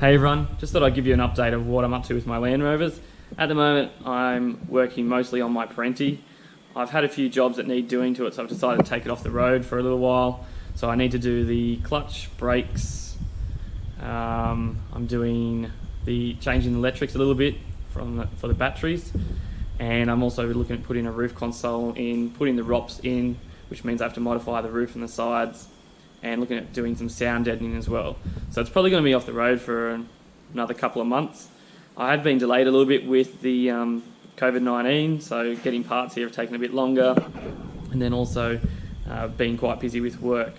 Hey everyone, just thought I'd give you an update of what I'm up to with my Land Rovers. At the moment I'm working mostly on my Perentie. I've had a few jobs that need doing to it, so I've decided to take it off the road for a little while. So I need to do the clutch, brakes, I'm doing the changing the electrics a little bit for the batteries, and I'm also looking at putting a roof console in, putting the ROPs in, which means I have to modify the roof and the sides, and looking at doing some sound deadening as well. So it's probably going to be off the road for another couple of months. I had been delayed a little bit with the COVID-19, so getting parts here have taken a bit longer, and then also being quite busy with work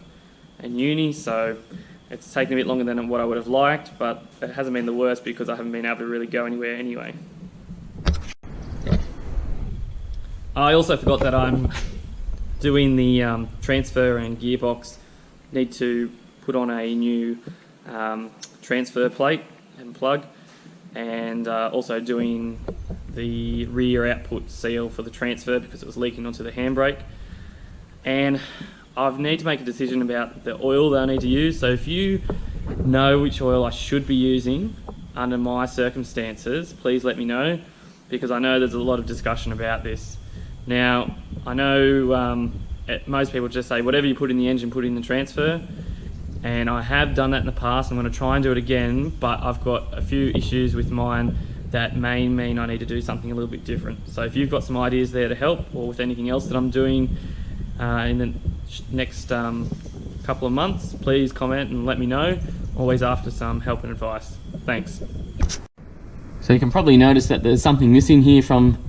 and uni, so it's taken a bit longer than what I would have liked, but it hasn't been the worst because I haven't been able to really go anywhere anyway. I also forgot that I'm doing the transfer and gearbox. Need to put on a new transfer plate and plug, and also doing the rear output seal for the transfer because it was leaking onto the handbrake. And I need to make a decision about the oil that I need to use. So if you know which oil I should be using under my circumstances, please let me know, because I know there's a lot of discussion about this. Now, I know most people just say whatever you put in the engine, put in the transfer, and I have done that in the past. I'm going to try and do it again, but I've got a few issues with mine that may mean I need to do something a little bit different. So if you've got some ideas there to help, or with anything else that I'm doing in the next couple of months, please comment and let me know. Always after some help and advice. Thanks. So you can probably notice that there's something missing here from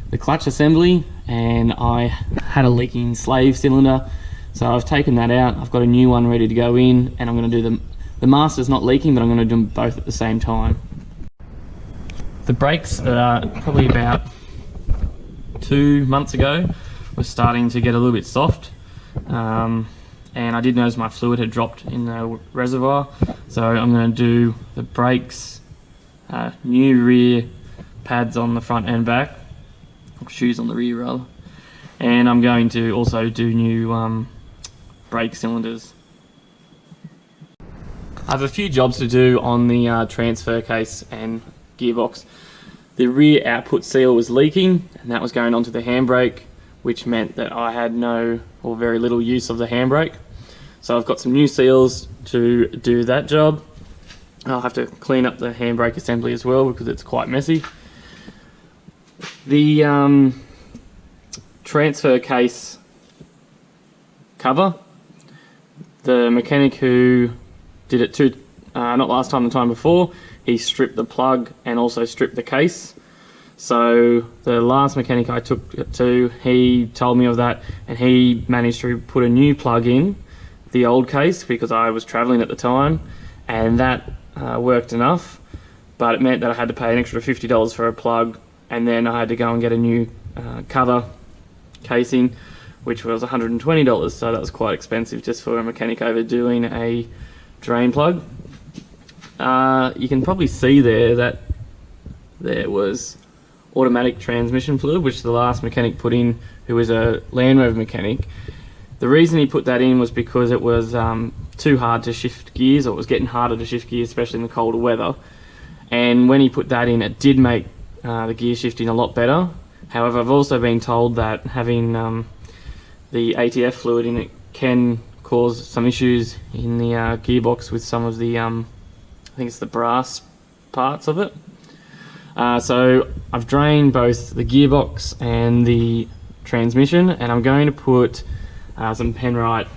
the clutch assembly, and I had a leaking slave cylinder, so I've taken that out. I've got a new one ready to go in, and I'm going to do the master's not leaking, but I'm going to do them both at the same time. The brakes probably about 2 months ago were starting to get a little bit soft, and I did notice my fluid had dropped in the reservoir, so I'm going to do the brakes, new rear pads on the front and back, shoes on the rear rather, and I'm going to also do new brake cylinders. I have a few jobs to do on the transfer case and gearbox. The rear output seal was leaking, and that was going onto the handbrake, which meant that I had no or very little use of the handbrake. So I've got some new seals to do that job. I'll have to clean up the handbrake assembly as well because it's quite messy. The transfer case cover, the mechanic who did it not last time, the time before, he stripped the plug and also stripped the case. So the last mechanic I took it to, he told me of that, and he managed to put a new plug in the old case because I was traveling at the time, and that worked enough, but it meant that I had to pay an extra $50 for a plug, and then I had to go and get a new cover casing, which was $120, so that was quite expensive just for a mechanic overdoing a drain plug. You can probably see there that there was automatic transmission fluid, which the last mechanic put in, who was a Land Rover mechanic. The reason he put that in was because it was too hard to shift gears, or it was getting harder to shift gears, especially in the colder weather. And when he put that in, it did make the gear shifting a lot better. However, I've also been told that having the ATF fluid in it can cause some issues in the gearbox with some of the, I think it's the brass parts of it. So I've drained both the gearbox and the transmission, and I'm going to put some Penrite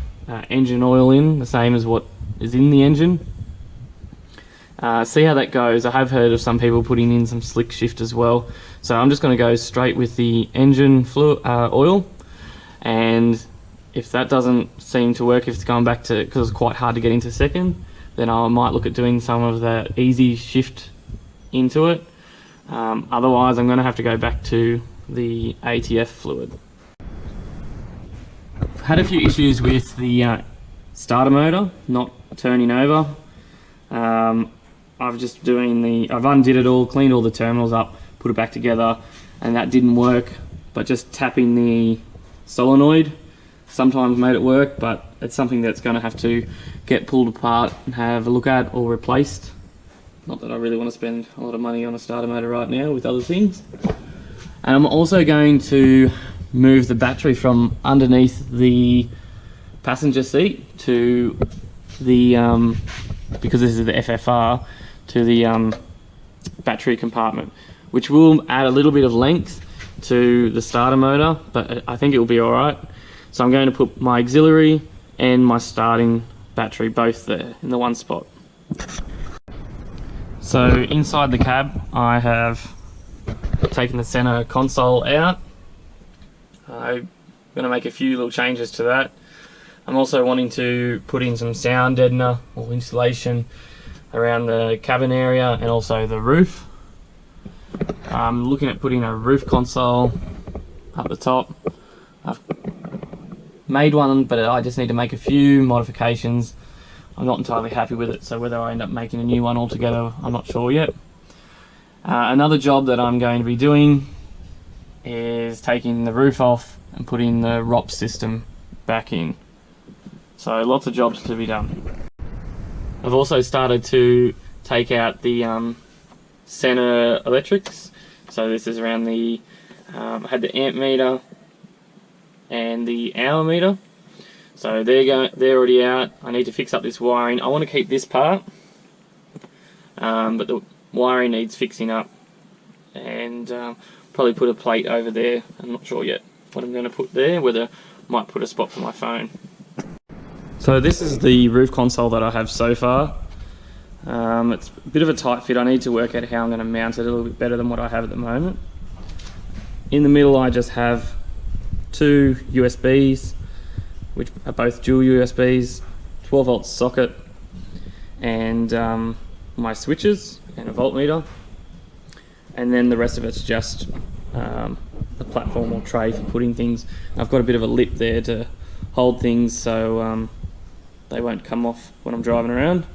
engine oil in, the same as what is in the engine. See how that goes. I have heard of some people putting in some slick shift as well, so I'm just going to go straight with the engine fluid oil, and if that doesn't seem to work, if it's going back to, because it's quite hard to get into second, then I might look at doing some of the easy shift into it. Otherwise I'm going to have to go back to the ATF fluid. I've had a few issues with the starter motor not turning over. I've undid it all, cleaned all the terminals up, put it back together, and that didn't work, but just tapping the solenoid sometimes made it work, but it's something that's going to have to get pulled apart and have a look at or replaced Not that I really want to spend a lot of money on a starter motor right now with other things. And I'm also going to move the battery from underneath the passenger seat to the, because this is the FFR, to the battery compartment, which will add a little bit of length to the starter motor, but I think it will be alright. So I'm going to put my auxiliary and my starting battery both there in the one spot. So inside the cab I have taken the center console out. I'm going to make a few little changes to that. I'm also wanting to put in some sound deadener or insulation around the cabin area and also the roof. I'm looking at putting a roof console up the top. I've made one, but I just need to make a few modifications. I'm not entirely happy with it, so whether I end up making a new one altogether, I'm not sure yet. Another job that I'm going to be doing is taking the roof off and putting the ROP system back in. So lots of jobs to be done. I've also started to take out the center electrics. So this is around the, I had the amp meter and the hour meter. So they're already out. I need to fix up this wiring. I want to keep this part, but the wiring needs fixing up, and probably put a plate over there. I'm not sure yet what I'm going to put there, whether I might put a spot for my phone. So this is the roof console that I have so far. It's a bit of a tight fit. I need to work out how I'm going to mount it a little bit better than what I have at the moment. In the middle I just have two USBs, which are both dual USBs, 12 volt socket, and my switches and a voltmeter. And then the rest of it's just a platform or tray for putting things. I've got a bit of a lip there to hold things so they won't come off when I'm driving around.